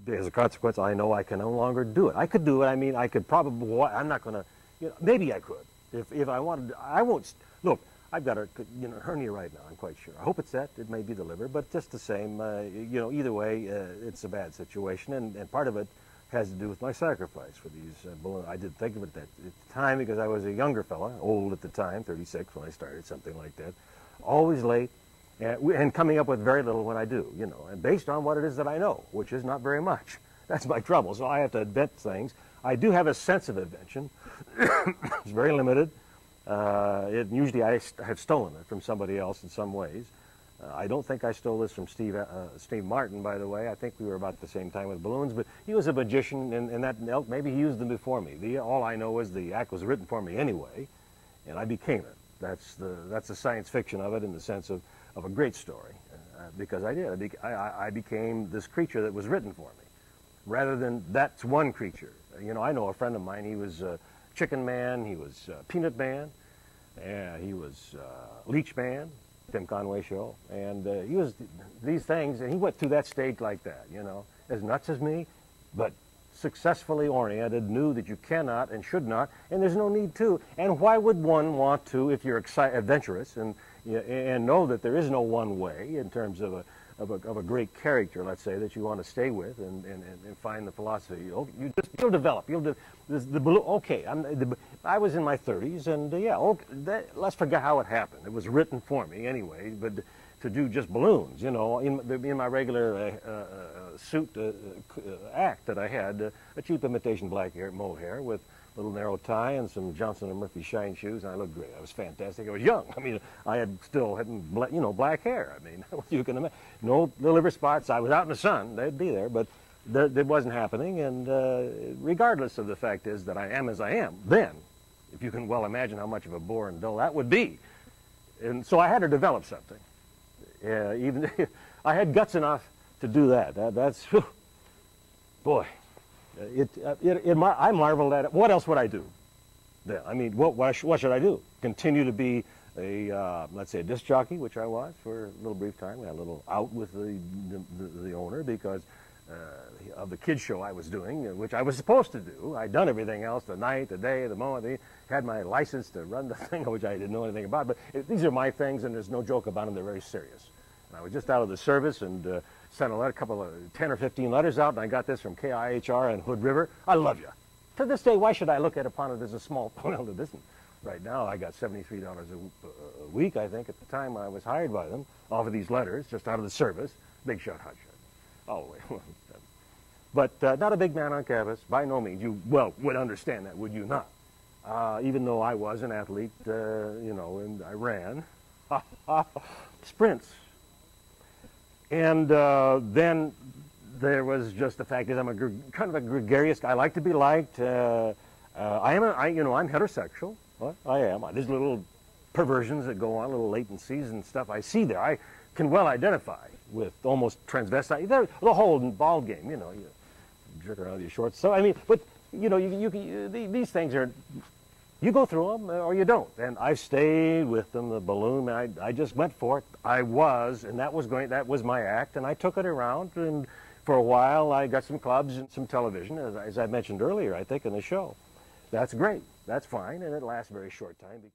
as a consequence, I know I can no longer do it. I could do it. I mean, I could probably. I'm not going to. Maybe I could if I wanted. I won't. Look, I've got a hernia right now. I'm quite sure. I hope it's that. It may be the liver, but just the same. Either way, it's a bad situation, and part of it has to do with my sacrifice for these balloons. I didn't think of it at the time because I was a younger fella, old at the time, 36 when I started, something like that. Always late. And coming up with very little when I do, and based on what it is that I know, which is not very much. That's my trouble, so I have to invent things. I do have a sense of invention. It's very limited. Usually I have stolen it from somebody else in some ways. I don't think I stole this from Steve Martin, by the way. I think we were about the same time with balloons, but he was a magician, and that maybe he used them before me. All I know is the act was written for me anyway, and I became it. That's the science fiction of it in the sense of a great story, because I did. I became this creature that was written for me, rather than that's one creature. I know a friend of mine, he was Chicken Man, he was Peanut Man, he was Leech Man, Tim Conway Show, and he was these things, and he went through that stage like that, as nuts as me, but successfully oriented, knew that you cannot and should not, and there's no need to. And why would one want to, if you're adventurous and know that there is no one way in terms of a great character, let's say, that you want to stay with and find the philosophy. You'll develop. Okay, I was in my 30s, and let's forget how it happened. It was written for me anyway, but to do just balloons, in my regular suit act that I had, a cheap imitation black mohair with a little narrow tie and some Johnson & Murphy shine shoes, and I looked great. I was fantastic. I was young. I mean, I had black hair. I mean, you can imagine. No liver spots. I was out in the sun. They'd be there, but it wasn't happening. And regardless of the fact is that I am as I am, then, if you can well imagine how much of a bore and dull that would be. And so I had to develop something. Even I had guts enough to do that. That's, whew, boy. I marveled at it. What else would I do? I mean, what should I do? Continue to be let's say, a disc jockey, which I was for a little brief time. We had a little out with the owner because of the kids show I was doing, which I was supposed to do. I'd done everything else, the night, the day, the moment. Had my license to run the thing, which I didn't know anything about. But these are my things, and there's no joke about them. They're very serious. And I was just out of the service and sent a couple of 10 or 15 letters out, and I got this from KIHR and Hood River. I love you. To this day, why should I look upon it as a small, well, it isn't. Right now, I got $73 a week, I think, at the time I was hired by them, off of these letters, just out of the service. Big shot, hot shot. All the way. But not a big man on campus, by no means. You, would understand that, would you not? Even though I was an athlete, and I ran sprints. And then there was just the fact that I'm kind of a gregarious guy. I like to be liked. I'm heterosexual. What? I am. There's little perversions that go on, little latencies and stuff I see there. I can well identify with almost transvestite. The whole ball game, you jerk around with your shorts. So, I mean, but, these things are, you go through them or you don't. And I stayed with them, the balloon. I just went for it. And that was my act, and I took it around. And for a while, I got some clubs and some television, as I mentioned earlier, I think, in the show. That's great. That's fine, and it lasts a very short time because